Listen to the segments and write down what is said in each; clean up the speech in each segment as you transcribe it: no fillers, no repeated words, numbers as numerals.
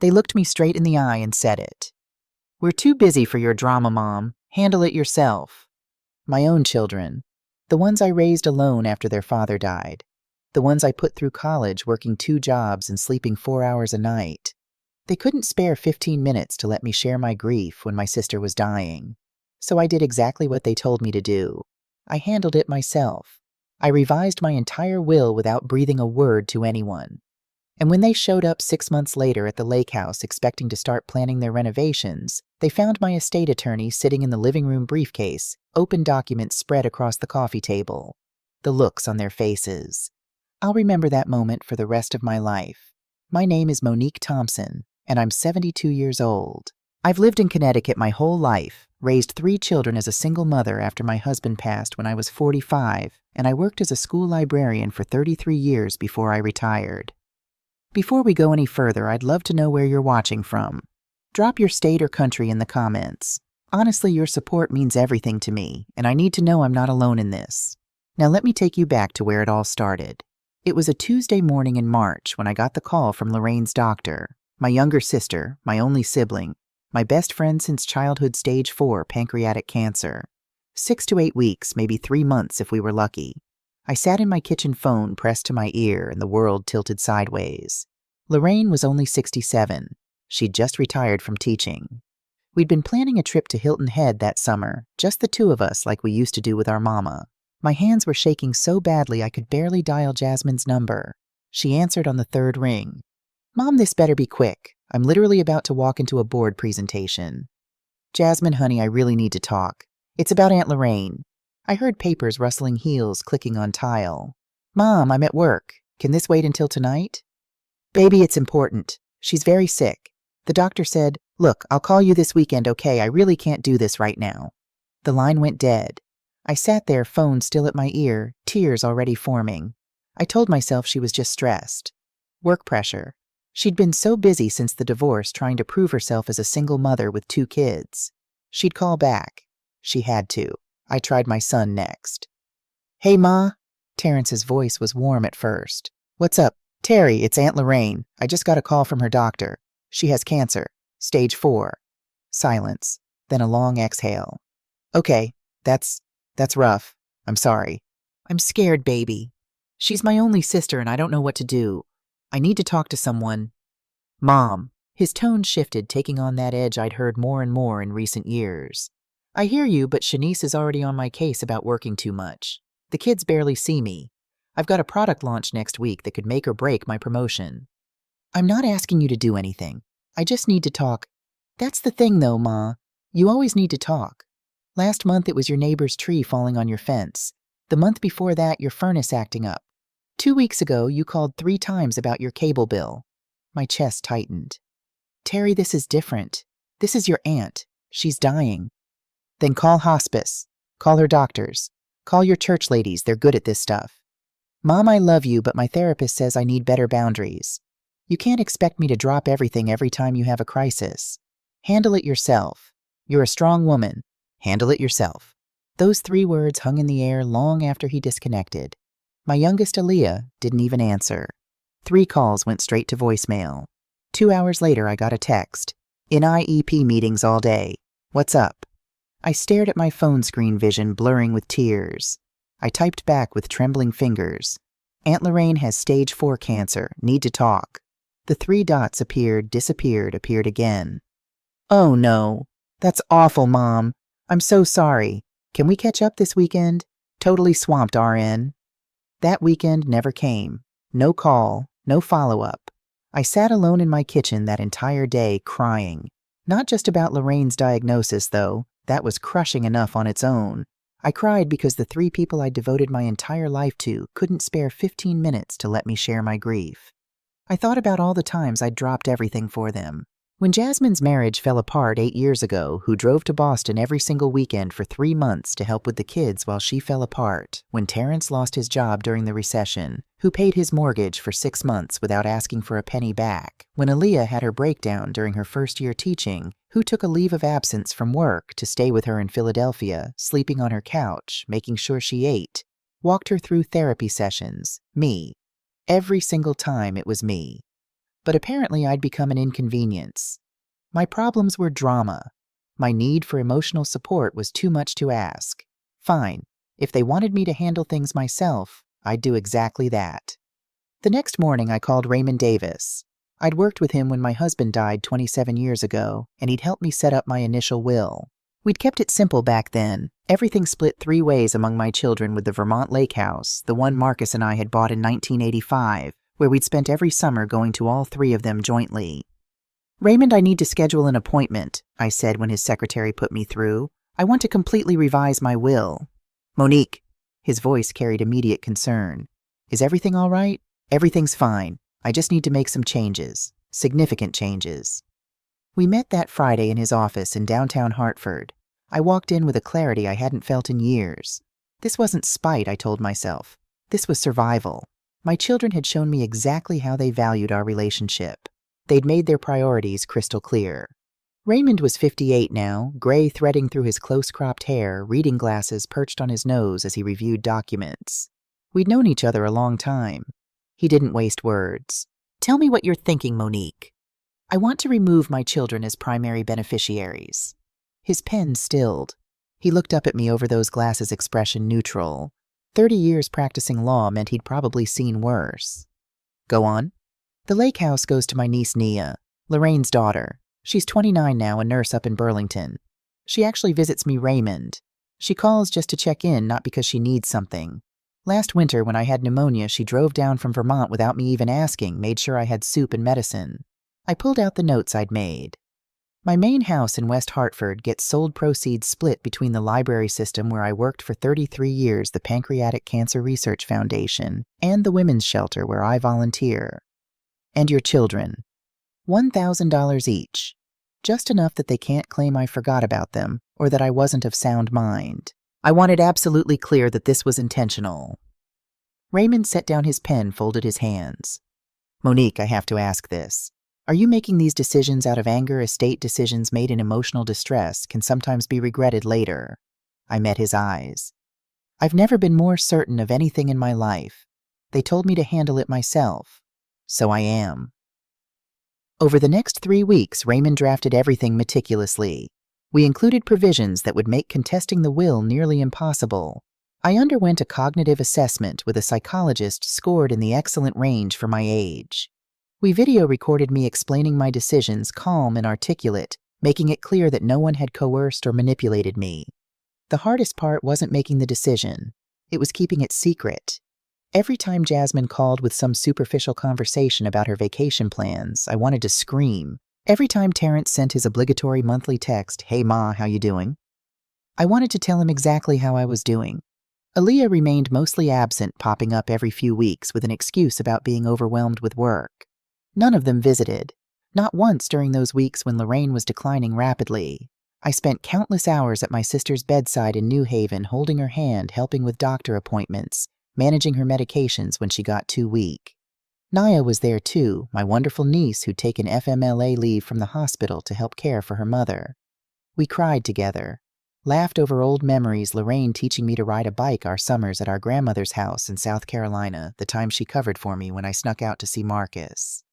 They looked me straight in the eye and said it. "We're too busy for your drama, Mom. Handle it yourself." My own children. The ones I raised alone after their father died. The ones I put through college working 2 jobs and sleeping 4 hours a night. They couldn't spare 15 minutes to let me share my grief when my sister was dying. So I did exactly what they told me to do. I handled it myself. I revised my entire will without breathing a word to anyone. And when they showed up 6 months later at the lake house expecting to start planning their renovations, they found my estate attorney sitting in the living room briefcase, open documents spread across the coffee table. The looks on their faces. I'll remember that moment for the rest of my life. My name is Monique Thompson, and I'm 72 years old. I've lived in Connecticut my whole life, raised 3 children as a single mother after my husband passed when I was 45, and I worked as a school librarian for 33 years before I retired. Before we go any further, I'd love to know where you're watching from. Drop your state or country in the comments. Honestly, your support means everything to me, and I need to know I'm not alone in this. Now let me take you back to where it all started. It was a Tuesday morning in March when I got the call from Lorraine's doctor, my younger sister, my only sibling, my best friend since childhood stage 4 pancreatic cancer. 6 to 8 weeks, maybe 3 months if we were lucky. I sat in my kitchen phone pressed to my ear and the world tilted sideways. Lorraine was only 67. She'd just retired from teaching. We'd been planning a trip to Hilton Head that summer, just the 2 of us like we used to do with our mama. My hands were shaking so badly I could barely dial Jasmine's number. She answered on the 3rd ring. "Mom, this better be quick. I'm literally about to walk into a board presentation." "Jasmine, honey, I really need to talk. It's about Aunt Lorraine." I heard papers rustling heels clicking on tile. "Mom, I'm at work. Can this wait until tonight?" "Baby, it's important. She's very sick. The doctor said, 'Look, I'll call you this weekend, okay? I really can't do this right now.'" The line went dead. I sat there, phone still at my ear, tears already forming. I told myself she was just stressed. Work pressure. She'd been so busy since the divorce trying to prove herself as a single mother with 2 kids. She'd call back. She had to. I tried my son next. "Hey, Ma." Terrence's voice was warm at first. "What's up?" "Terry, it's Aunt Lorraine. I just got a call from her doctor. She has cancer. Stage 4. Silence. Then a long exhale. "Okay, that's rough. I'm sorry." "I'm scared, baby. She's my only sister and I don't know what to do. I need to talk to someone." "Mom." His tone shifted, taking on that edge I'd heard more and more in recent years. "I hear you, but Shanice is already on my case about working too much. The kids barely see me. I've got a product launch next week that could make or break my promotion." "I'm not asking you to do anything. I just need to talk." "That's the thing, though, Ma. You always need to talk. Last month it was your neighbor's tree falling on your fence. The month before that, your furnace acting up. 2 weeks ago, you called 3 times about your cable bill." My chest tightened. "Terry, this is different. This is your aunt. She's dying." "Then call hospice. Call her doctors. Call your church ladies. They're good at this stuff." "Mom, I love you, but my therapist says I need better boundaries. You can't expect me to drop everything every time you have a crisis. Handle it yourself. You're a strong woman. Handle it yourself." Those 3 words hung in the air long after he disconnected. My youngest, Aaliyah, didn't even answer. 3 calls went straight to voicemail. 2 hours later, I got a text. "In IEP meetings all day. What's up?" I stared at my phone screen, vision blurring with tears. I typed back with trembling fingers. "Aunt Lorraine has stage 4 cancer. Need to talk." The 3 dots appeared, disappeared, appeared again. "Oh no. That's awful, Mom. I'm so sorry. Can we catch up this weekend? Totally swamped, RN." That weekend never came. No call, no follow-up. I sat alone in my kitchen that entire day crying. Not just about Lorraine's diagnosis, though. That was crushing enough on its own. I cried because the 3 people I devoted my entire life to couldn't spare 15 minutes to let me share my grief. I thought about all the times I'd dropped everything for them. When Jasmine's marriage fell apart 8 years ago, who drove to Boston every single weekend for 3 months to help with the kids while she fell apart. When Terrence lost his job during the recession, who paid his mortgage for 6 months without asking for a penny back. When Aaliyah had her breakdown during her first year teaching, who took a leave of absence from work to stay with her in Philadelphia, sleeping on her couch, making sure she ate, walked her through therapy sessions. Me. Every single time it was me. But apparently I'd become an inconvenience. My problems were drama. My need for emotional support was too much to ask. Fine. If they wanted me to handle things myself, I'd do exactly that. The next morning I called Raymond Davis. I'd worked with him when my husband died 27 years ago, and he'd helped me set up my initial will. We'd kept it simple back then. Everything split 3 ways among my children with the Vermont lake house, the one Marcus and I had bought in 1985, where we'd spent every summer going to all 3 of them jointly. "Raymond, I need to schedule an appointment," I said when his secretary put me through. "I want to completely revise my will." "Monique," his voice carried immediate concern. "Is everything all right?" "Everything's fine. I just need to make some changes. Significant changes." We met that Friday in his office in downtown Hartford. I walked in with a clarity I hadn't felt in years. This wasn't spite, I told myself. This was survival. My children had shown me exactly how they valued our relationship. They'd made their priorities crystal clear. Raymond was 58 now, gray threading through his close-cropped hair, reading glasses perched on his nose as he reviewed documents. We'd known each other a long time. He didn't waste words. "Tell me what you're thinking, Monique." "I want to remove my children as primary beneficiaries." His pen stilled. He looked up at me over those glasses, expression neutral. 30 years practicing law meant he'd probably seen worse. "Go on." "The lake house goes to my niece Nia, Lorraine's daughter. She's 29 now, a nurse up in Burlington. She actually visits me, Raymond. She calls just to check in, not because she needs something. Last winter, when I had pneumonia, she drove down from Vermont without me even asking, made sure I had soup and medicine." I pulled out the notes I'd made. "My main house in West Hartford gets sold proceeds split between the library system where I worked for 33 years, the Pancreatic Cancer Research Foundation, and the women's shelter where I volunteer. And your children. $1,000 each. Just enough that they can't claim I forgot about them or that I wasn't of sound mind. I wanted absolutely clear that this was intentional." Raymond set down his pen, folded his hands. "Monique, I have to ask this. Are you making these decisions out of anger? Estate decisions made in emotional distress can sometimes be regretted later." I met his eyes. "I've never been more certain of anything in my life. They told me to handle it myself. So I am." Over the next 3 weeks, Raymond drafted everything meticulously. We included provisions that would make contesting the will nearly impossible. I underwent a cognitive assessment with a psychologist scored in the excellent range for my age. We video recorded me explaining my decisions, calm and articulate, making it clear that no one had coerced or manipulated me. The hardest part wasn't making the decision. It was keeping it secret. Every time Jasmine called with some superficial conversation about her vacation plans, I wanted to scream. Every time Terrence sent his obligatory monthly text, "Hey Ma, how you doing?" I wanted to tell him exactly how I was doing. Aaliyah remained mostly absent, popping up every few weeks with an excuse about being overwhelmed with work. None of them visited. Not once during those weeks when Lorraine was declining rapidly. I spent countless hours at my sister's bedside in New Haven, holding her hand, helping with doctor appointments, managing her medications when she got too weak. Naya was there too, my wonderful niece who'd taken FMLA leave from the hospital to help care for her mother. We cried together, laughed over old memories, Lorraine teaching me to ride a bike our summers at our grandmother's house in South Carolina, the time she covered for me when I snuck out to see Marcus.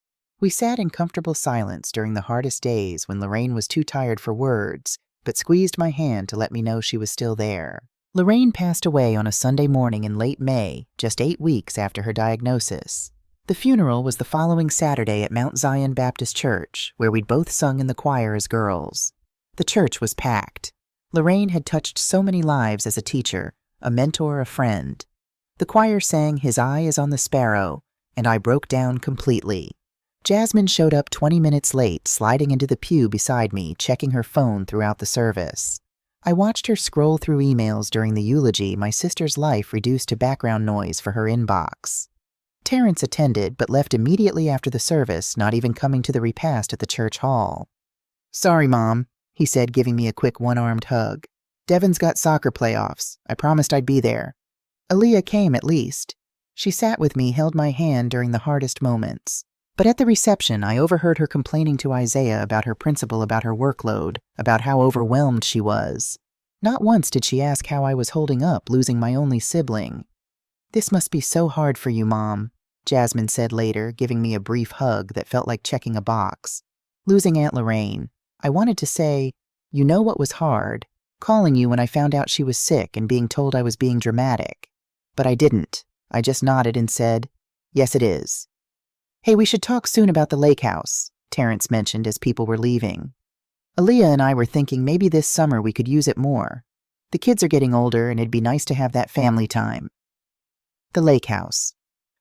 We sat in comfortable silence during the hardest days when Lorraine was too tired for words, but squeezed my hand to let me know she was still there. Lorraine passed away on a Sunday morning in late May, just 8 weeks after her diagnosis. The funeral was the following Saturday at Mount Zion Baptist Church, where we'd both sung in the choir as girls. The church was packed. Lorraine had touched so many lives as a teacher, a mentor, a friend. The choir sang "His Eye is on the Sparrow," and I broke down completely. Jasmine showed up 20 minutes late, sliding into the pew beside me, checking her phone throughout the service. I watched her scroll through emails during the eulogy, my sister's life reduced to background noise for her inbox. Terrence attended, but left immediately after the service, not even coming to the repast at the church hall. "Sorry, Mom," he said, giving me a quick one-armed hug. "Devon's got soccer playoffs. I promised I'd be there." Aaliyah came, at least. She sat with me, held my hand during the hardest moments. But at the reception, I overheard her complaining to Isaiah about her principal, about her workload, about how overwhelmed she was. Not once did she ask how I was holding up, losing my only sibling. "This must be so hard for you, Mom." Jasmine said later, giving me a brief hug that felt like checking a box. Losing Aunt Lorraine. I wanted to say, you know what was hard? Calling you when I found out she was sick and being told I was being dramatic. But I didn't. I just nodded and said, yes, it is. Hey, we should talk soon about the lake house, Terrence mentioned as people were leaving. Aaliyah and I were thinking maybe this summer we could use it more. The kids are getting older and it'd be nice to have that family time. The lake house.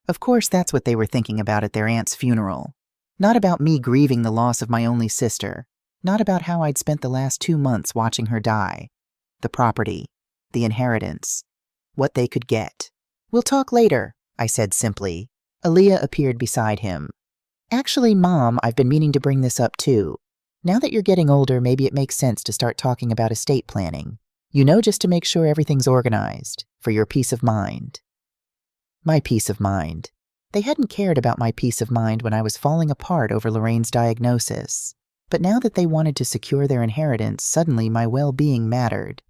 Of course, that's what they were thinking about at their aunt's funeral. Not about me grieving the loss of my only sister. Not about how I'd spent the last 2 months watching her die. The property. The inheritance. What they could get. We'll talk later, I said simply. Aaliyah appeared beside him. Actually, Mom, I've been meaning to bring this up too. Now that you're getting older, maybe it makes sense to start talking about estate planning. You know, just to make sure everything's organized. For your peace of mind. My peace of mind. They hadn't cared about my peace of mind when I was falling apart over Lorraine's diagnosis. But now that they wanted to secure their inheritance, suddenly my well-being mattered.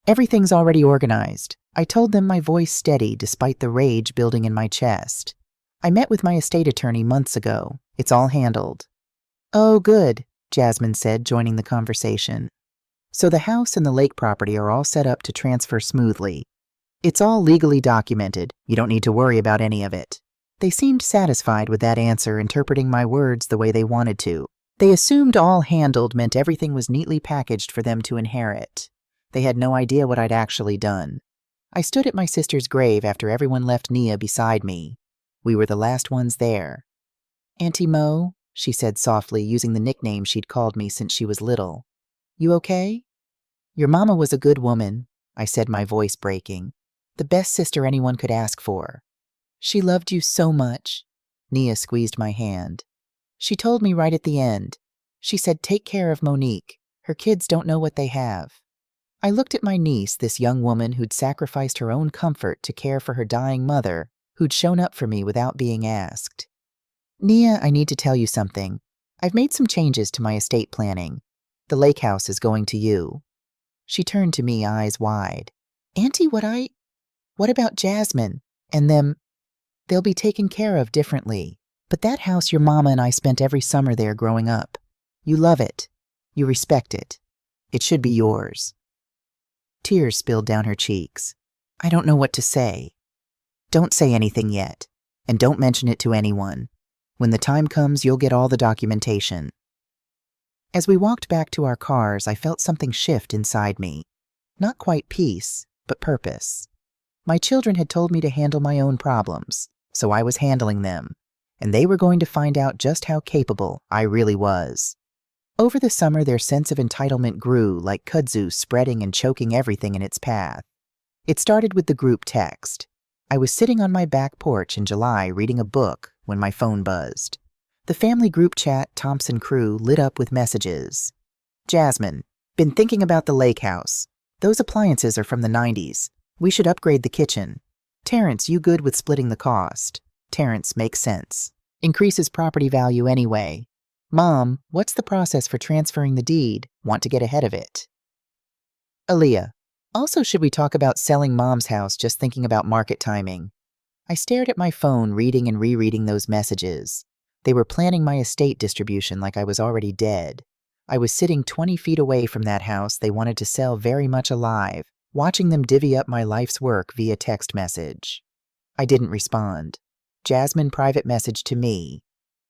Everything's already organized. I told them, my voice steady despite the rage building in my chest. I met with my estate attorney months ago. It's all handled. Oh, good, Jasmine said, joining the conversation. So the house and the lake property are all set up to transfer smoothly. It's all legally documented. You don't need to worry about any of it. They seemed satisfied with that answer, interpreting my words the way they wanted to. They assumed all handled meant everything was neatly packaged for them to inherit. They had no idea what I'd actually done. I stood at my sister's grave after everyone left Nia beside me. We were the last ones there. Auntie Mo, she said softly, using the nickname she'd called me since she was little. You okay? Your mama was a good woman, I said, my voice breaking. The best sister anyone could ask for. She loved you so much. Nia squeezed my hand. She told me right at the end. She said, take care of Monique. Her kids don't know what they have. I looked at my niece, this young woman who'd sacrificed her own comfort to care for her dying mother, who'd shown up for me without being asked. Nia, I need to tell you something. I've made some changes to my estate planning. The lake house is going to you. She turned to me, eyes wide. Auntie, what about Jasmine and them? They'll be taken care of differently. But that house your mama and I spent every summer there growing up. You love it. You respect it. It should be yours. Tears spilled down her cheeks. I don't know what to say. Don't say anything yet. And don't mention it to anyone. When the time comes, you'll get all the documentation. As we walked back to our cars, I felt something shift inside me. Not quite peace, but purpose. My children had told me to handle my own problems, so I was handling them. And they were going to find out just how capable I really was. Over the summer, their sense of entitlement grew, like kudzu spreading and choking everything in its path. It started with the group text. I was sitting on my back porch in July reading a book when my phone buzzed. The family group chat, Thompson Crew, lit up with messages. Jasmine, been thinking about the lake house. Those appliances are from the 90s. We should upgrade the kitchen. Terrence, you good with splitting the cost? Terrence, makes sense. Increases property value anyway. Mom, what's the process for transferring the deed? Want to get ahead of it. Aaliyah, also should we talk about selling Mom's house, just thinking about market timing? I stared at my phone, reading and rereading those messages. They were planning my estate distribution like I was already dead. I was sitting 20 feet away from that house they wanted to sell very much alive, watching them divvy up my life's work via text message. I didn't respond. Jasmine private message to me.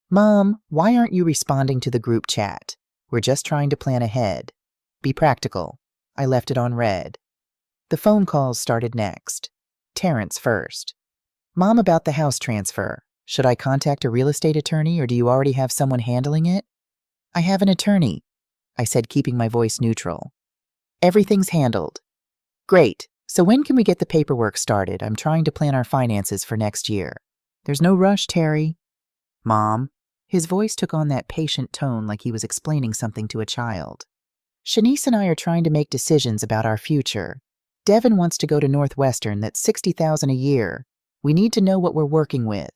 Mom, why aren't you responding to the group chat? We're just trying to plan ahead. Be practical. I left it on read. The phone calls started next. Terrence first. Mom, about the house transfer. Should I contact a real estate attorney or do you already have someone handling it? I have an attorney, I said, keeping my voice neutral. Everything's handled. Great. So when can we get the paperwork started? I'm trying to plan our finances for next year. There's no rush, Terry. Mom. His voice took on that patient tone like he was explaining something to a child. Shanice and I are trying to make decisions about our future. Devin wants to go to Northwestern. That's $60,000 a year. We need to know what we're working with.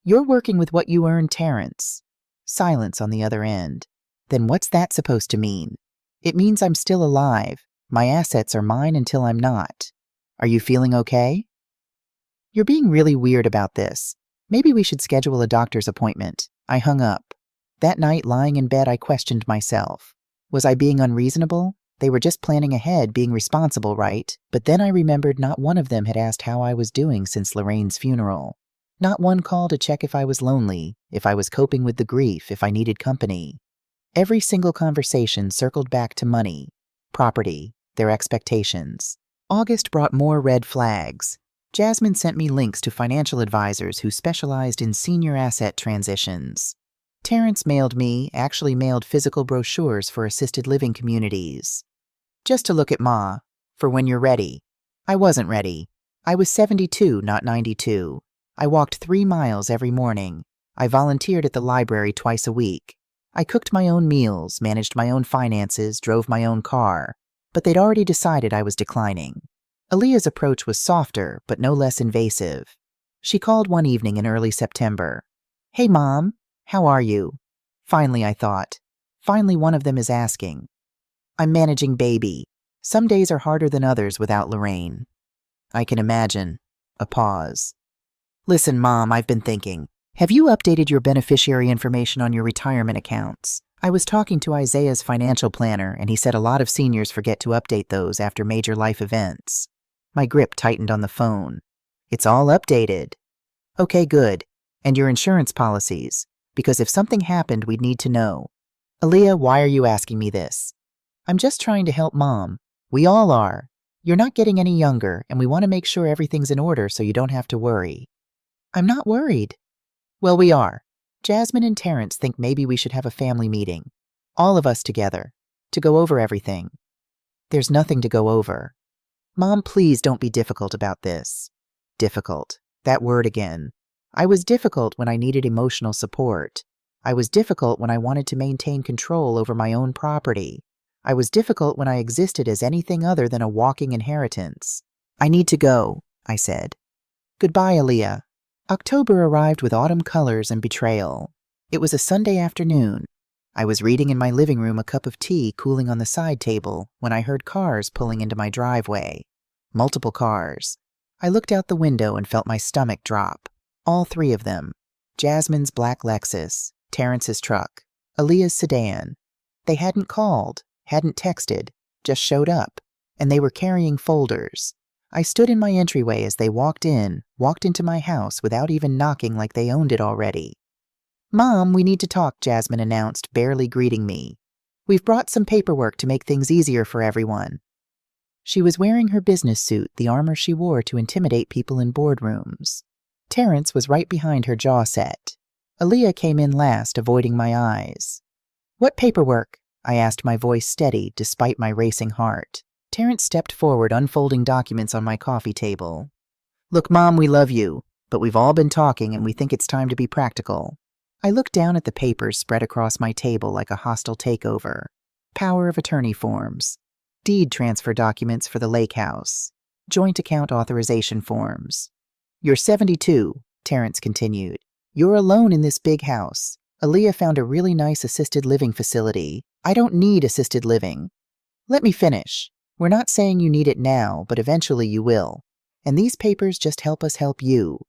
You're working with what you earn, Terrence. Silence on the other end. Then what's that supposed to mean? It means I'm still alive. My assets are mine until I'm not. Are you feeling okay? You're being really weird about this. Maybe we should schedule a doctor's appointment. I hung up. That night, lying in bed, I questioned myself. Was I being unreasonable? They were just planning ahead, being responsible, right? But then I remembered not one of them had asked how I was doing since Lorraine's funeral. Not one call to check if I was lonely, if I was coping with the grief, if I needed company. Every single conversation circled back to money, property, their expectations. August brought more red flags. Jasmine sent me links to financial advisors who specialized in senior asset transitions. Terrence actually mailed physical brochures for assisted living communities. Just to look at Ma, for when you're ready. I wasn't ready. I was 72, not 92. I walked 3 miles every morning. I volunteered at the library twice a week. I cooked my own meals, managed my own finances, drove my own car. But they'd already decided I was declining. Aaliyah's approach was softer, but no less invasive. She called one evening in early September. "Hey, Mom, how are you?" Finally, I thought. Finally, one of them is asking. "I'm managing baby. Some days are harder than others without Lorraine." I can imagine. A pause. "Listen, Mom, I've been thinking. Have you updated your beneficiary information on your retirement accounts? I was talking to Isaiah's financial planner, and he said a lot of seniors forget to update those after major life events." My grip tightened on the phone. "It's all updated." "Okay, good. And your insurance policies? Because if something happened, we'd need to know." "Aaliyah, why are you asking me this?" "I'm just trying to help Mom. We all are. You're not getting any younger, and we want to make sure everything's in order so you don't have to worry." "I'm not worried." "Well, we are. Jasmine and Terrence think maybe we should have a family meeting. All of us together. To go over everything." "There's nothing to go over." "Mom, please don't be difficult about this." Difficult. That word again. I was difficult when I needed emotional support. I was difficult when I wanted to maintain control over my own property. I was difficult when I existed as anything other than a walking inheritance. "I need to go," I said. "Goodbye, Aaliyah." October arrived with autumn colors and betrayal. It was a Sunday afternoon. I was reading in my living room, a cup of tea cooling on the side table, when I heard cars pulling into my driveway. Multiple cars. I looked out the window and felt my stomach drop. All 3 of them. Jasmine's black Lexus, Terrence's truck, Aaliyah's sedan. They hadn't called, hadn't texted, just showed up. And they were carrying folders. I stood in my entryway as they walked into my house without even knocking like they owned it already. "Mom, we need to talk," Jasmine announced, barely greeting me. "We've brought some paperwork to make things easier for everyone." She was wearing her business suit, the armor she wore to intimidate people in boardrooms. Terrence was right behind her, jaw set. Aaliyah came in last, avoiding my eyes. "What paperwork?" I asked, my voice steady, despite my racing heart. Terrence stepped forward, unfolding documents on my coffee table. "Look, Mom, we love you, but we've all been talking and we think it's time to be practical." I looked down at the papers spread across my table like a hostile takeover. Power of attorney forms. Deed transfer documents for the lake house. Joint account authorization forms. "You're 72, Terrence continued. "You're alone in this big house. Aaliyah found a really nice assisted living facility. I don't need assisted living." "Let me finish. We're not saying you need it now, but eventually you will. And these papers just help us help you.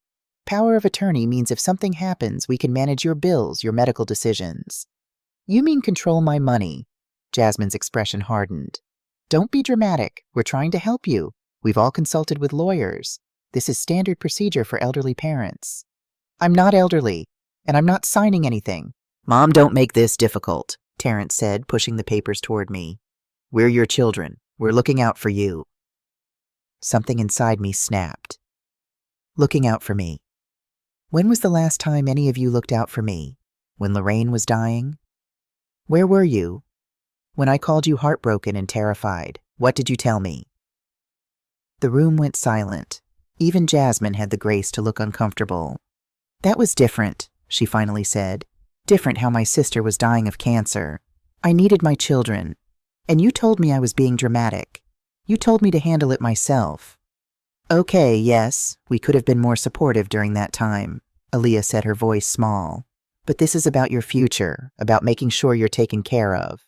Power of attorney means if something happens, we can manage your bills, your medical decisions." "You mean control my money?" Jasmine's expression hardened. "Don't be dramatic. We're trying to help you. We've all consulted with lawyers. This is standard procedure for elderly parents." "I'm not elderly, and I'm not signing anything." "Mom, don't make this difficult," Terrence said, pushing the papers toward me. "We're your children. We're looking out for you." Something inside me snapped. Looking out for me. When was the last time any of you looked out for me? When Lorraine was dying? Where were you? When I called you heartbroken and terrified, what did you tell me? The room went silent. Even Jasmine had the grace to look uncomfortable. "That was different," she finally said. "Different how my sister was dying of cancer. I needed my children. And you told me I was being dramatic. You told me to handle it myself." "Okay, yes, we could have been more supportive during that time," Aaliyah said, her voice small. "But this is about your future, about making sure you're taken care of."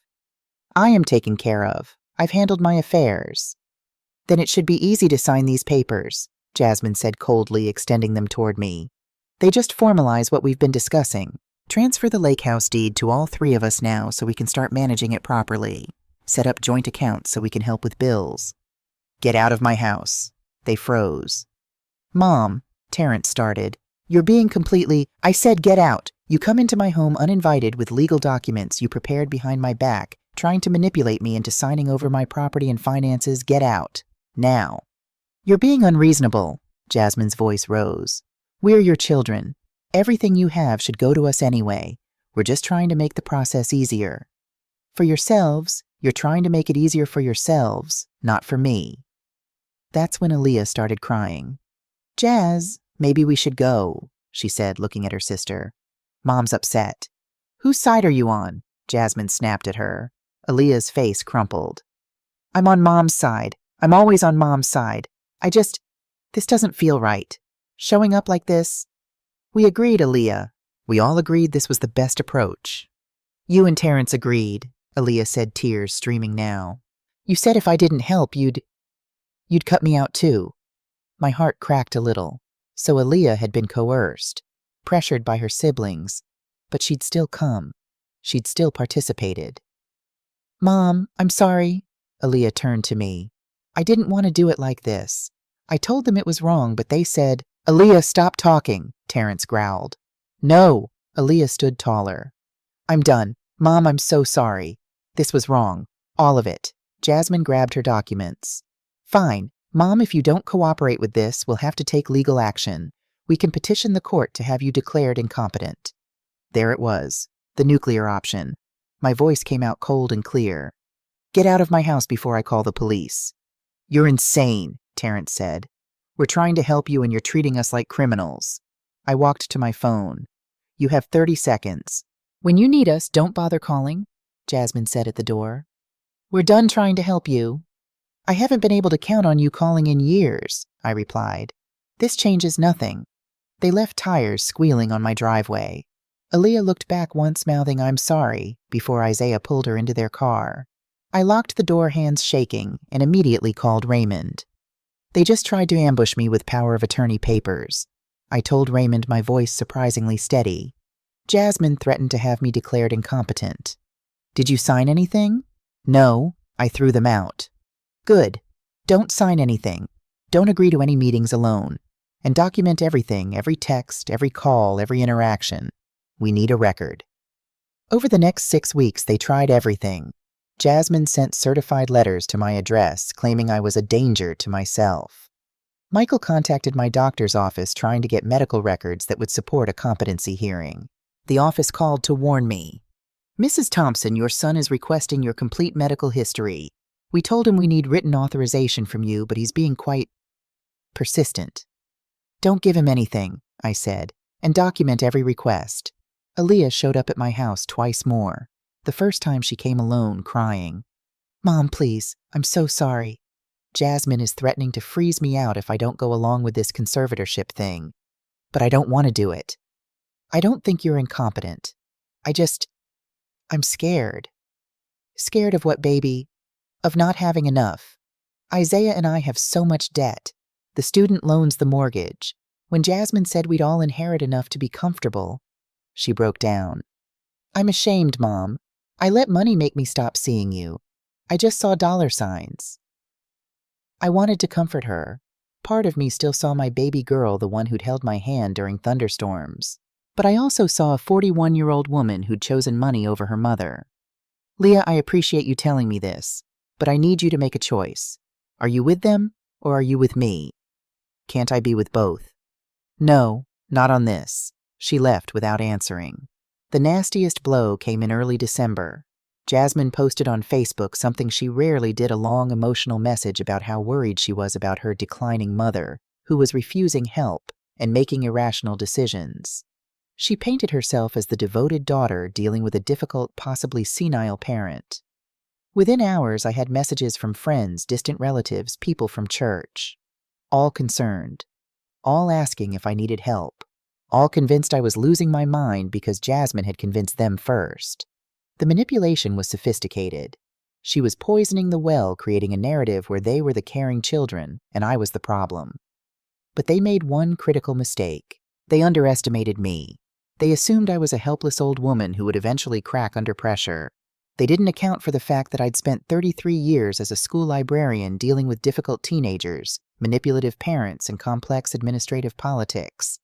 "I am taken care of. I've handled my affairs." "Then it should be easy to sign these papers," Jasmine said coldly, extending them toward me. They just formalize what we've been discussing. Transfer the lake house deed to all 3 of us now so we can start managing it properly. Set up joint accounts so we can help with bills. Get out of my house. They froze. Mom, Terrence started. You're being completely— I said get out. You come into my home uninvited with legal documents you prepared behind my back, trying to manipulate me into signing over my property and finances. Get out. Now. You're being unreasonable. Jasmine's voice rose. We're your children. Everything you have should go to us anyway. We're just trying to make the process easier. For yourselves, you're trying to make it easier for yourselves, not for me. That's when Aaliyah started crying. Jazz, maybe we should go, she said, looking at her sister. Mom's upset. Whose side are you on? Jasmine snapped at her. Aaliyah's face crumpled. I'm on Mom's side. I'm always on Mom's side. This doesn't feel right. Showing up like this. We agreed, Aaliyah. We all agreed this was the best approach. You and Terrence agreed, Aaliyah said, tears streaming now. You said if I didn't help, you'd cut me out too. My heart cracked a little. So Aaliyah had been coerced, pressured by her siblings, but she'd still come. She'd still participated. Mom, I'm sorry. Aaliyah turned to me. I didn't want to do it like this. I told them it was wrong, but they said— Aaliyah, stop talking, Terrence growled. No, Aaliyah stood taller. I'm done. Mom, I'm so sorry. This was wrong. All of it. Jasmine grabbed her documents. Fine. Mom, if you don't cooperate with this, we'll have to take legal action. We can petition the court to have you declared incompetent. There it was. The nuclear option. My voice came out cold and clear. Get out of my house before I call the police. You're insane, Terrence said. We're trying to help you and you're treating us like criminals. I walked to my phone. You have 30 seconds. When you need us, don't bother calling, Jasmine said at the door. We're done trying to help you. I haven't been able to count on you calling in years, I replied. This changes nothing. They left tires squealing on my driveway. Aaliyah looked back once, mouthing I'm sorry, before Isaiah pulled her into their car. I locked the door, hands shaking, and immediately called Raymond. They just tried to ambush me with power of attorney papers. I told Raymond, my voice surprisingly steady. Jasmine threatened to have me declared incompetent. Did you sign anything? No, I threw them out. Good. Don't sign anything. Don't agree to any meetings alone. And document everything, every text, every call, every interaction. We need a record. Over the next 6 weeks, they tried everything. Jasmine sent certified letters to my address, claiming I was a danger to myself. Michael contacted my doctor's office trying to get medical records that would support a competency hearing. The office called to warn me. Mrs. Thompson, your son is requesting your complete medical history. We told him we need written authorization from you, but he's being quite persistent. Don't give him anything, I said, and document every request. Aaliyah showed up at my house twice more. The first time she came alone, crying. Mom, please, I'm so sorry. Jasmine is threatening to freeze me out if I don't go along with this conservatorship thing. But I don't want to do it. I don't think you're incompetent. I'm scared. Scared of what, baby? Of not having enough. Isaiah and I have so much debt. The student loans, the mortgage. When Jasmine said we'd all inherit enough to be comfortable, she broke down. I'm ashamed, Mom. I let money make me stop seeing you. I just saw dollar signs. I wanted to comfort her. Part of me still saw my baby girl, the one who'd held my hand during thunderstorms. But I also saw a 41-year-old woman who'd chosen money over her mother. Leah, I appreciate you telling me this, but I need you to make a choice. Are you with them, or are you with me? Can't I be with both? No, not on this. She left without answering. The nastiest blow came in early December. Jasmine posted on Facebook something she rarely did, a long emotional message about how worried she was about her declining mother, who was refusing help and making irrational decisions. She painted herself as the devoted daughter dealing with a difficult, possibly senile parent. Within hours, I had messages from friends, distant relatives, people from church. All concerned. All asking if I needed help. All convinced I was losing my mind because Jasmine had convinced them first. The manipulation was sophisticated. She was poisoning the well, creating a narrative where they were the caring children and I was the problem. But they made one critical mistake. They underestimated me. They assumed I was a helpless old woman who would eventually crack under pressure. They didn't account for the fact that I'd spent 33 years as a school librarian dealing with difficult teenagers, manipulative parents, and complex administrative politics.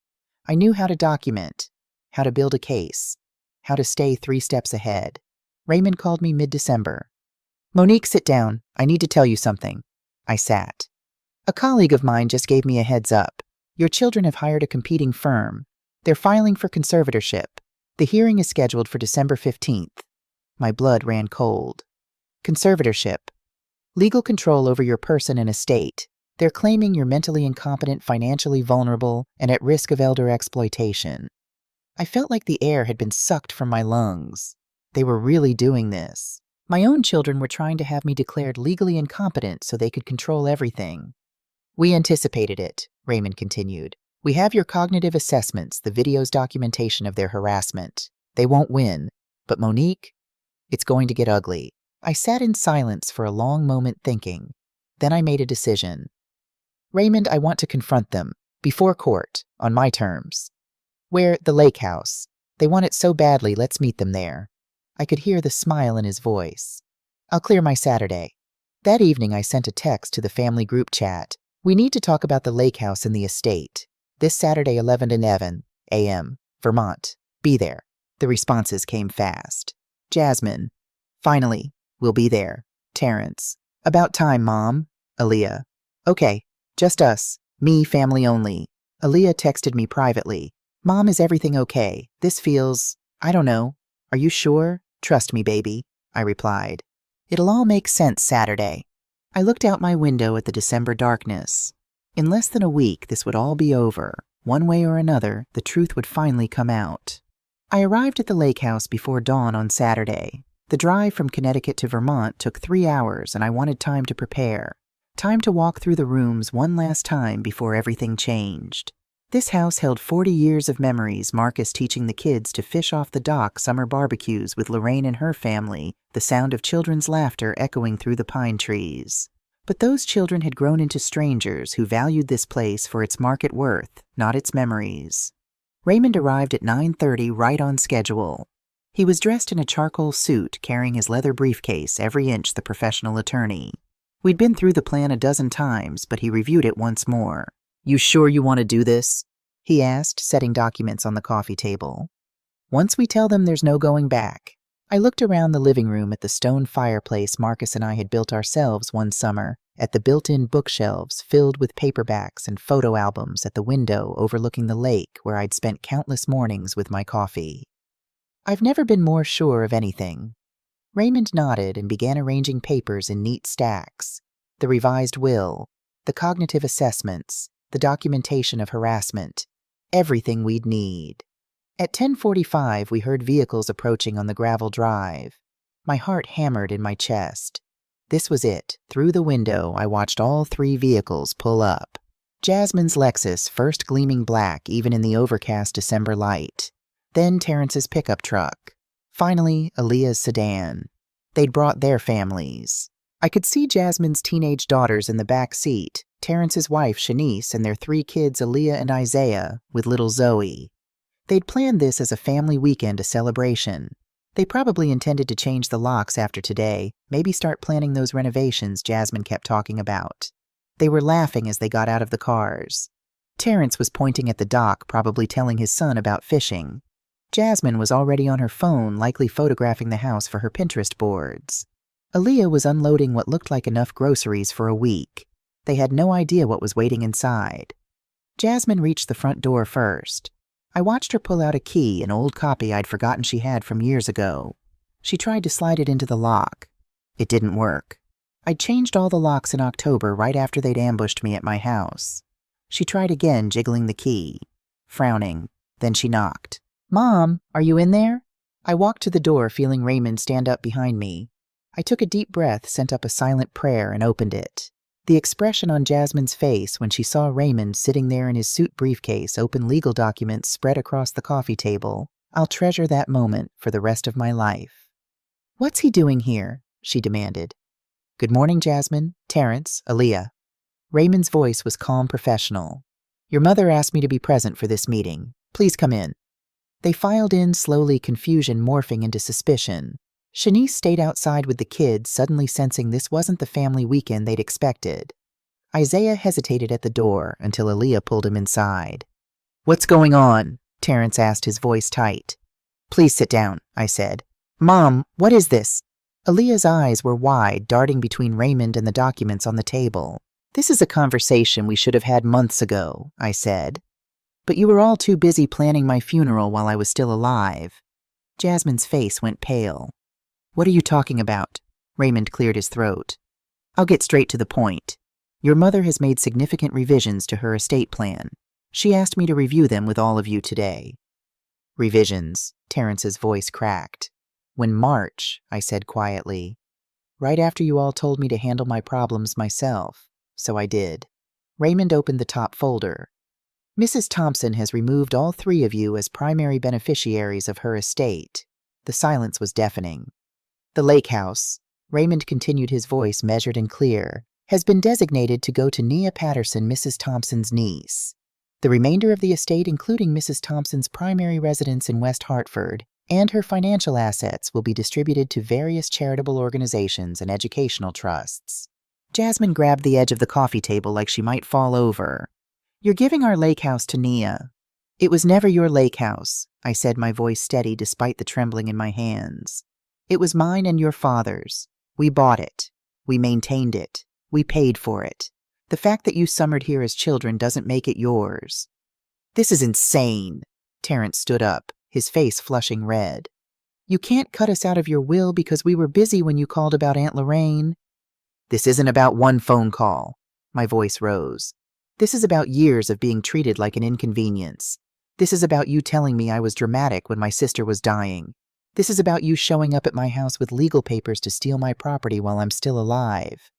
I knew how to document, how to build a case, how to stay 3 steps ahead. Raymond called me mid-December. "Monique, sit down. I need to tell you something." I sat. "A colleague of mine just gave me a heads up. Your children have hired a competing firm. They're filing for conservatorship. The hearing is scheduled for December 15th. My blood ran cold. Conservatorship. Legal control over your person and estate. They're claiming you're mentally incompetent, financially vulnerable, and at risk of elder exploitation. I felt like the air had been sucked from my lungs. They were really doing this. My own children were trying to have me declared legally incompetent so they could control everything. "We anticipated it," Raymond continued. "We have your cognitive assessments, the video's documentation of their harassment. They won't win. But Monique, it's going to get ugly." I sat in silence for a long moment thinking. Then I made a decision. "Raymond, I want to confront them. Before court. On my terms. Where? The lake house. They want it so badly, let's meet them there." I could hear the smile in his voice. "I'll clear my Saturday." That evening I sent a text to the family group chat. "We need to talk about the lake house and the estate. This Saturday 11 a.m. Vermont. Be there." The responses came fast. Jasmine. "Finally. We'll be there." Terrence. "About time, Mom." Aaliyah. "Okay. Just us. Me, family only." Aaliyah texted me privately. "Mom, is everything okay? This feels, I don't know. Are you sure? Trust me, baby," I replied. "It'll all make sense Saturday." I looked out my window at the December darkness. In less than a week, this would all be over. One way or another, the truth would finally come out. I arrived at the lake house before dawn on Saturday. The drive from Connecticut to Vermont took 3 hours, and I wanted time to prepare. Time to walk through the rooms one last time before everything changed. This house held 40 years of memories, Marcus teaching the kids to fish off the dock summer barbecues with Lorraine and her family, the sound of children's laughter echoing through the pine trees. But those children had grown into strangers who valued this place for its market worth, not its memories. Raymond arrived at 9:30 right on schedule. He was dressed in a charcoal suit, carrying his leather briefcase, every inch the professional attorney. We'd been through the plan a dozen times, but he reviewed it once more. "You sure you want to do this?" he asked, setting documents on the coffee table. "Once we tell them, there's no going back." I looked around the living room at the stone fireplace Marcus and I had built ourselves one summer, at the built-in bookshelves filled with paperbacks and photo albums at the window overlooking the lake where I'd spent countless mornings with my coffee. "I've never been more sure of anything." Raymond nodded and began arranging papers in neat stacks. The revised will, the cognitive assessments, the documentation of harassment, everything we'd need. At 10:45, we heard vehicles approaching on the gravel drive. My heart hammered in my chest. This was it. Through the window, I watched all 3 vehicles pull up. Jasmine's Lexus, first gleaming black even in the overcast December light. Then Terrence's pickup truck. Finally, Aaliyah's sedan. They'd brought their families. I could see Jasmine's teenage daughters in the back seat, Terrence's wife, Shanice, and their 3 kids, Aaliyah and Isaiah, with little Zoe. They'd planned this as a family weekend, a celebration. They probably intended to change the locks after today, maybe start planning those renovations Jasmine kept talking about. They were laughing as they got out of the cars. Terrence was pointing at the dock, probably telling his son about fishing. Jasmine was already on her phone, likely photographing the house for her Pinterest boards. Aaliyah was unloading what looked like enough groceries for a week. They had no idea what was waiting inside. Jasmine reached the front door first. I watched her pull out a key, an old copy I'd forgotten she had from years ago. She tried to slide it into the lock. It didn't work. I'd changed all the locks in October, right after they'd ambushed me at my house. She tried again, jiggling the key. Frowning. Then she knocked. "Mom, are you in there?" I walked to the door, feeling Raymond stand up behind me. I took a deep breath, sent up a silent prayer, and opened it. The expression on Jasmine's face when she saw Raymond sitting there in his suit briefcase, open legal documents spread across the coffee table. I'll treasure that moment for the rest of my life. "What's he doing here?" she demanded. "Good morning, Jasmine. Terrence, Aaliyah." Raymond's voice was calm, professional. Your mother asked me to be present for this meeting. Please come in. They filed in, slowly, confusion morphing into suspicion. Shanice stayed outside with the kids, suddenly sensing this wasn't the family weekend they'd expected. Isaiah hesitated at the door until Aaliyah pulled him inside. "What's going on?" Terrence asked, his voice tight. "Please sit down," I said. "Mom, what is this?" Aaliyah's eyes were wide, darting between Raymond and the documents on the table. "This is a conversation we should have had months ago," I said. "But you were all too busy planning my funeral while I was still alive." Jasmine's face went pale. "What are you talking about?" Raymond cleared his throat. "I'll get straight to the point. Your mother has made significant revisions to her estate plan. She asked me to review them with all of you today." "Revisions," Terrence's voice cracked. "When March," I said quietly. "Right after you all told me to handle my problems myself. So I did." Raymond opened the top folder. "Mrs. Thompson has removed all 3 of you as primary beneficiaries of her estate." The silence was deafening. "The lake house," Raymond continued, his voice measured and clear, "has been designated to go to Nia Patterson, Mrs. Thompson's niece. The remainder of the estate, including Mrs. Thompson's primary residence in West Hartford, and her financial assets, will be distributed to various charitable organizations and educational trusts." Jasmine grabbed the edge of the coffee table like she might fall over. "You're giving our lake house to Nia." "It was never your lake house," I said, my voice steady despite the trembling in my hands. "It was mine and your father's. We bought it. We maintained it. We paid for it. The fact that you summered here as children doesn't make it yours." "This is insane." Terrence stood up, his face flushing red. "You can't cut us out of your will because we were busy when you called about Aunt Lorraine." "This isn't about one phone call." My voice rose. "This is about years of being treated like an inconvenience. This is about you telling me I was dramatic when my sister was dying. This is about you showing up at my house with legal papers to steal my property while I'm still alive."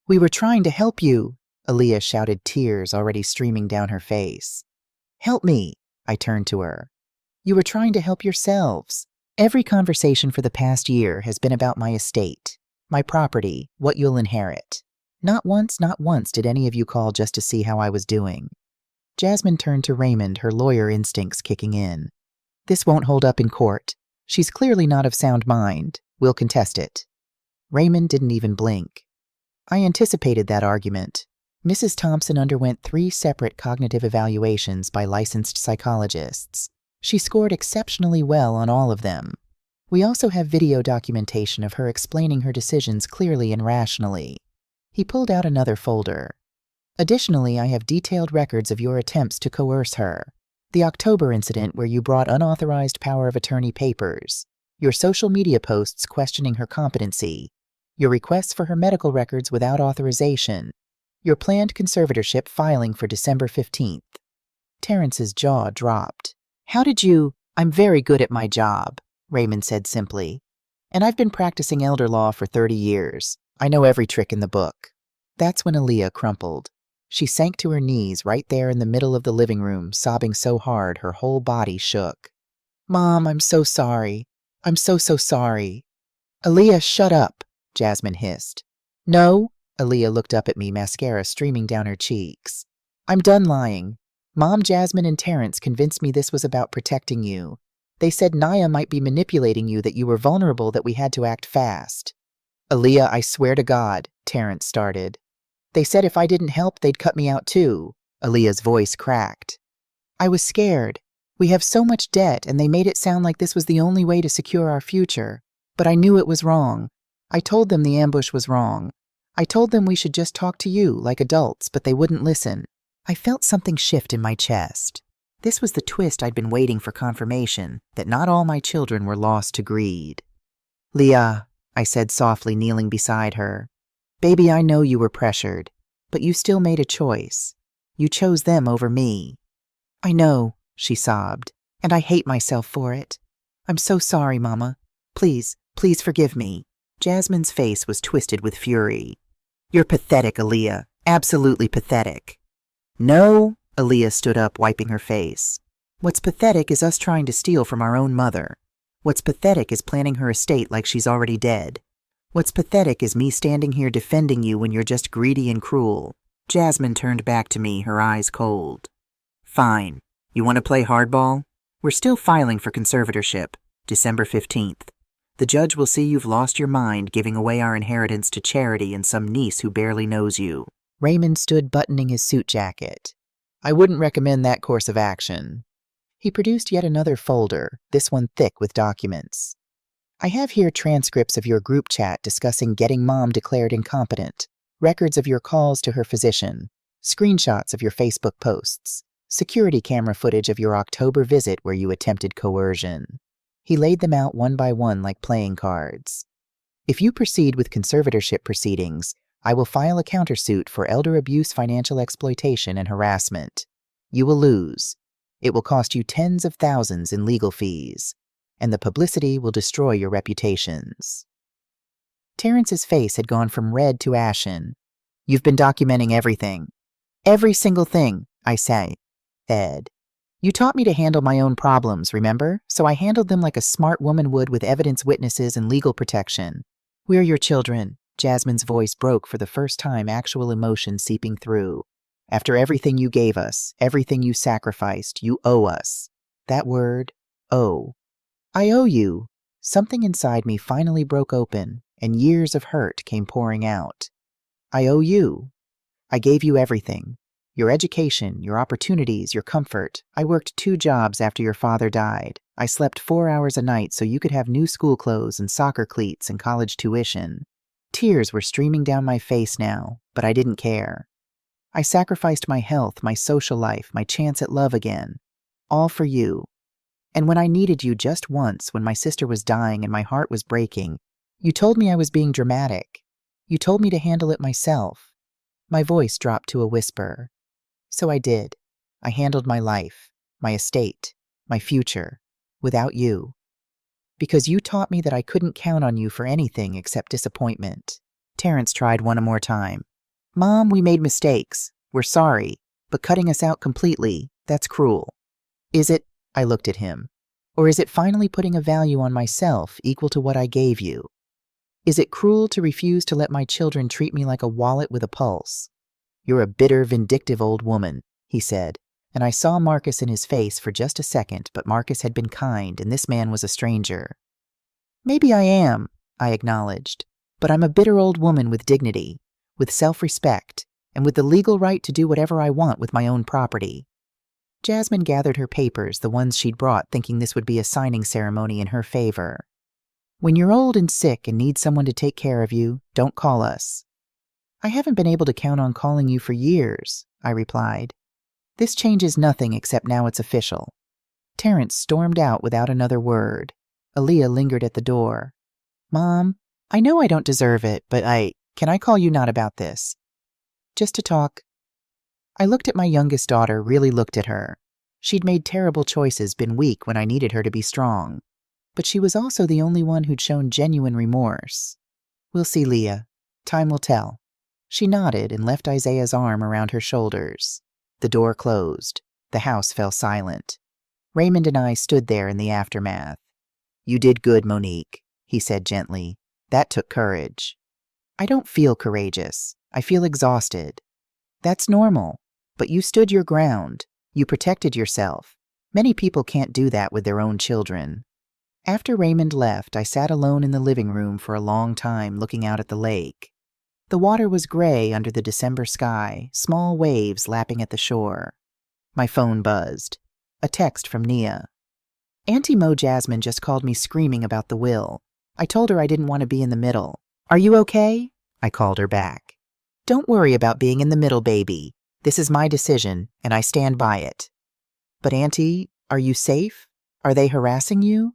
"We were trying to help you," Aaliyah shouted, tears already streaming down her face. "Help me," I turned to her. "You were trying to help yourselves. Every conversation for the past year has been about my estate, my property, what you'll inherit. Not once did any of you call just to see how I was doing." Jasmine turned to Raymond, her lawyer instincts kicking in. "This won't hold up in court. She's clearly not of sound mind. We'll contest it." Raymond didn't even blink. I anticipated that argument. Mrs. Thompson underwent 3 separate cognitive evaluations by licensed psychologists. She scored exceptionally well on all of them. We also have video documentation of her explaining her decisions clearly and rationally. He pulled out another folder. "Additionally, I have detailed records of your attempts to coerce her. The October incident where you brought unauthorized power of attorney papers. Your social media posts questioning her competency. Your requests for her medical records without authorization. Your planned conservatorship filing for December 15th. Terrence's jaw dropped. "How did you—" "I'm very good at my job," Raymond said simply. "And I've been practicing elder law for 30 years. I know every trick in the book." That's when Aaliyah crumpled. She sank to her knees right there in the middle of the living room, sobbing so hard her whole body shook. "Mom, I'm so sorry. I'm so sorry." "Aaliyah, shut up," Jasmine hissed. "No?" Aaliyah looked up at me, mascara streaming down her cheeks. "I'm done lying. Mom, Jasmine, and Terrence convinced me this was about protecting you. They said Nia might be manipulating you, that you were vulnerable, that we had to act fast." "Aaliyah, I swear to God," Terrence started. "They said if I didn't help, they'd cut me out too." Aaliyah's voice cracked. "I was scared. We have so much debt, and they made it sound like this was the only way to secure our future. But I knew it was wrong. I told them the ambush was wrong. I told them we should just talk to you, like adults, but they wouldn't listen." I felt something shift in my chest. This was the twist I'd been waiting for confirmation, that not all my children were lost to greed. "Leah," I said softly, kneeling beside her. "Baby, I know you were pressured, but you still made a choice. You chose them over me." "I know," she sobbed, "and I hate myself for it. I'm so sorry, Mama. Please, please forgive me." Jasmine's face was twisted with fury. "You're pathetic, Aaliyah. Absolutely pathetic." "No," Aaliyah stood up, wiping her face. "What's pathetic is us trying to steal from our own mother. What's pathetic is planning her estate like she's already dead. What's pathetic is me standing here defending you when you're just greedy and cruel." Jasmine turned back to me, her eyes cold. Fine. You want to play hardball? We're still filing for conservatorship, December 15th. The judge will see you've lost your mind giving away our inheritance to Charity and some niece who barely knows you. Raymond stood buttoning his suit jacket. I wouldn't recommend that course of action. He produced yet another folder, this one thick with documents. I have here transcripts of your group chat discussing getting Mom declared incompetent, records of your calls to her physician, screenshots of your Facebook posts, security camera footage of your October visit where you attempted coercion. He laid them out one by one like playing cards. If you proceed with conservatorship proceedings, I will file a countersuit for elder abuse, financial exploitation, and harassment. You will lose. It will cost you tens of thousands in legal fees, and the publicity will destroy your reputations. Terrence's face had gone from red to ashen. You've been documenting everything. Every single thing, I say. Ed. You taught me to handle my own problems, remember? So I handled them like a smart woman would with evidence, witnesses, and legal protection. We're your children. Jasmine's voice broke for the first time, actual emotion seeping through. After everything you gave us, everything you sacrificed, you owe us. That word, owe. I owe you. Something inside me finally broke open, and years of hurt came pouring out. I owe you. I gave you everything. Your education, your opportunities, your comfort. I worked 2 jobs after your father died. I slept 4 hours a night so you could have new school clothes and soccer cleats and college tuition. Tears were streaming down my face now, but I didn't care. I sacrificed my health, my social life, my chance at love again. All for you. And when I needed you just once, when my sister was dying and my heart was breaking, you told me I was being dramatic. You told me to handle it myself. My voice dropped to a whisper. So I did. I handled my life, my estate, my future, without you. Because you taught me that I couldn't count on you for anything except disappointment. Terrence tried one more time. Mom, we made mistakes. We're sorry. But cutting us out completely, that's cruel. Is it? I looked at him. Or is it finally putting a value on myself equal to what I gave you? Is it cruel to refuse to let my children treat me like a wallet with a pulse? You're a bitter, vindictive old woman, he said, and I saw Marcus in his face for just a second, but Marcus had been kind, and this man was a stranger. Maybe I am, I acknowledged, but I'm a bitter old woman with dignity, with self-respect, and with the legal right to do whatever I want with my own property. Jasmine gathered her papers, the ones she'd brought, thinking this would be a signing ceremony in her favor. When you're old and sick and need someone to take care of you, don't call us. I haven't been able to count on calling you for years, I replied. This changes nothing except now it's official. Terrence stormed out without another word. Aaliyah lingered at the door. Mom, I know I don't deserve it, but can I call you not about this? Just to talk. I looked at my youngest daughter, really looked at her. She'd made terrible choices, been weak when I needed her to be strong. But she was also the only one who'd shown genuine remorse. We'll see, Leah. Time will tell. She nodded and left Isaiah's arm around her shoulders. The door closed. The house fell silent. Raymond and I stood there in the aftermath. You did good, Monique, he said gently. That took courage. I don't feel courageous. I feel exhausted. That's normal. But you stood your ground. You protected yourself. Many people can't do that with their own children. After Raymond left, I sat alone in the living room for a long time looking out at the lake. The water was gray under the December sky, small waves lapping at the shore. My phone buzzed. A text from Nia. Auntie Mo Jasmine just called me screaming about the will. I told her I didn't want to be in the middle. Are you okay? I called her back. Don't worry about being in the middle, baby. This is my decision, and I stand by it. But Auntie, are you safe? Are they harassing you?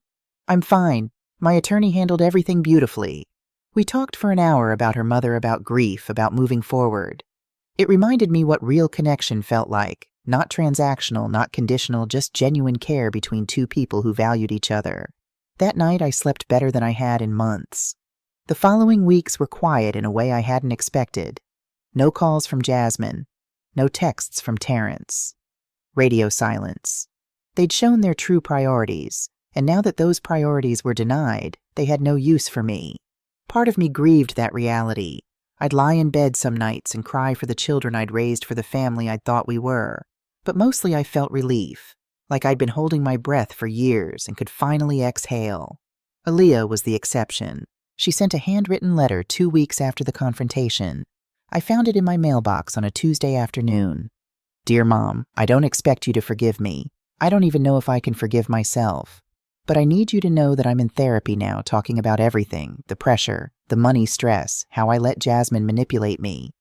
I'm fine. My attorney handled everything beautifully. We talked for an hour about her mother, about grief, about moving forward. It reminded me what real connection felt like. Not transactional, not conditional, just genuine care between two people who valued each other. That night I slept better than I had in months. The following weeks were quiet in a way I hadn't expected. No calls from Jasmine. No texts from Terrence. Radio silence. They'd shown their true priorities, and now that those priorities were denied, they had no use for me. Part of me grieved that reality. I'd lie in bed some nights and cry for the children I'd raised, for the family I'd thought we were. But mostly I felt relief, like I'd been holding my breath for years and could finally exhale. Aaliyah was the exception. She sent a handwritten letter 2 weeks after the confrontation. I found it in my mailbox on a Tuesday afternoon. Dear Mom, I don't expect you to forgive me. I don't even know if I can forgive myself. But I need you to know that I'm in therapy now, talking about everything, the pressure, the money stress, how I let Jasmine manipulate me.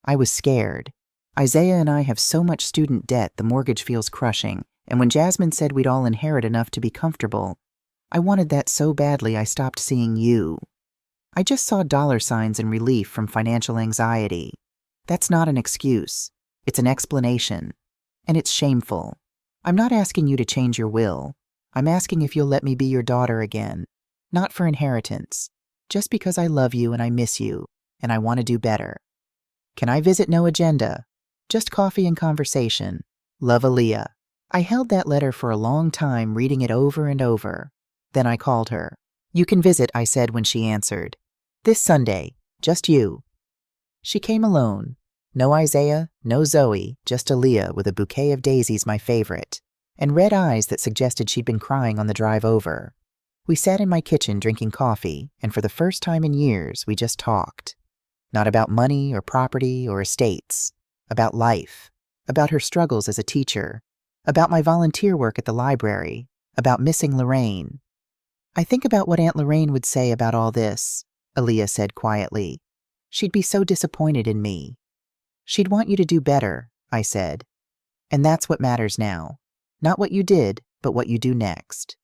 I was scared. Isaiah and I have so much student debt the mortgage feels crushing, and when Jasmine said we'd all inherit enough to be comfortable, I wanted that so badly I stopped seeing you. I just saw dollar signs and relief from financial anxiety. That's not an excuse. It's an explanation. And it's shameful. I'm not asking you to change your will. I'm asking if you'll let me be your daughter again. Not for inheritance. Just because I love you and I miss you, and I want to do better. Can I visit? No agenda. Just coffee and conversation. Love, Aaliyah. I held that letter for a long time, reading it over and over. Then I called her. You can visit, I said when she answered. This Sunday. Just you. She came alone. No Isaiah, no Zoe, just Aaliyah with a bouquet of daisies, my favorite, and red eyes that suggested she'd been crying on the drive over. We sat in my kitchen drinking coffee, and for the first time in years, we just talked. Not about money or property or estates. About life. About her struggles as a teacher. About my volunteer work at the library. About missing Lorraine. I think about what Aunt Lorraine would say about all this, Aaliyah said quietly. She'd be so disappointed in me. She'd want you to do better, I said. And that's what matters now. Not what you did, but what you do next.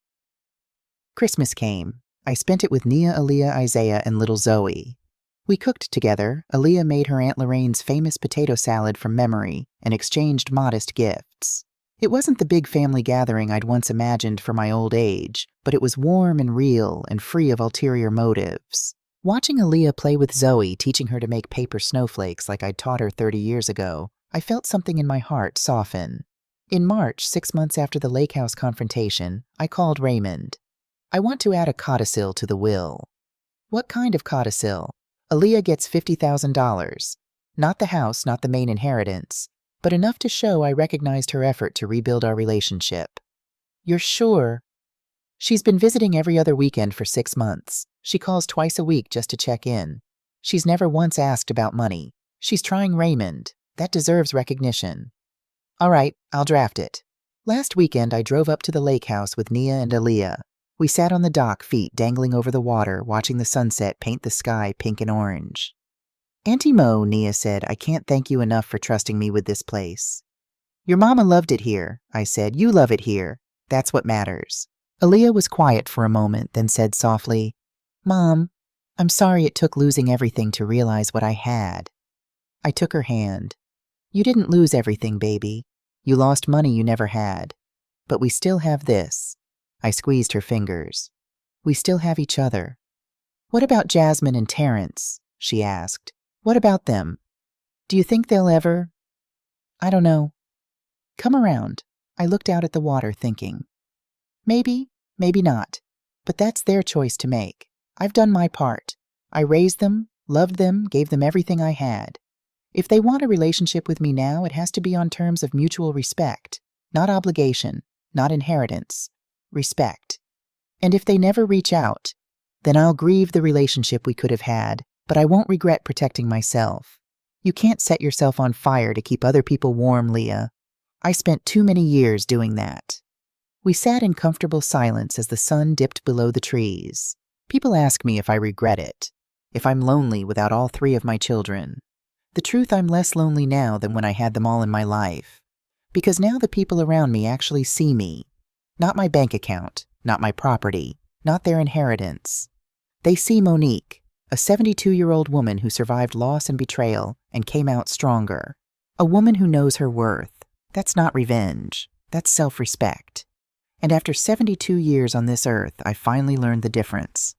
Christmas came. I spent it with Nia, Aaliyah, Isaiah, and little Zoe. We cooked together. Aaliyah made her Aunt Lorraine's famous potato salad from memory and exchanged modest gifts. It wasn't the big family gathering I'd once imagined for my old age, but it was warm and real and free of ulterior motives. Watching Aaliyah play with Zoe, teaching her to make paper snowflakes like I'd taught her 30 years ago, I felt something in my heart soften. In March, 6 months after the lake house confrontation, I called Raymond. I want to add a codicil to the will. What kind of codicil? Aaliyah gets $50,000. Not the house, not the main inheritance, but enough to show I recognized her effort to rebuild our relationship. You're sure? She's been visiting every other weekend for 6 months. She calls twice a week just to check in. She's never once asked about money. She's trying Raymond. That deserves recognition. All right, I'll draft it. Last weekend, I drove up to the lake house with Nia and Aaliyah. We sat on the dock, feet dangling over the water, watching the sunset paint the sky pink and orange. Auntie Mo, Nia said, I can't thank you enough for trusting me with this place. Your mama loved it here, I said. You love it here. That's what matters. Aaliyah was quiet for a moment, then said softly, Mom, I'm sorry it took losing everything to realize what I had. I took her hand. You didn't lose everything, baby. You lost money you never had. But we still have this. I squeezed her fingers. We still have each other. What about Jasmine and Terrence? She asked. What about them? Do you think they'll ever? I don't know. Come around. I looked out at the water thinking. Maybe, maybe not. But that's their choice to make. I've done my part. I raised them, loved them, gave them everything I had. If they want a relationship with me now, it has to be on terms of mutual respect, not obligation, not inheritance. Respect. And if they never reach out, then I'll grieve the relationship we could have had, but I won't regret protecting myself. You can't set yourself on fire to keep other people warm, Leah. I spent too many years doing that. We sat in comfortable silence as the sun dipped below the trees. People ask me if I regret it, if I'm lonely without all 3 of my children. The truth, I'm less lonely now than when I had them all in my life. Because now the people around me actually see me. Not my bank account, not my property, not their inheritance. They see Monique, a 72-year-old woman who survived loss and betrayal and came out stronger. A woman who knows her worth. That's not revenge. That's self-respect. And after 72 years on this earth, I finally learned the difference.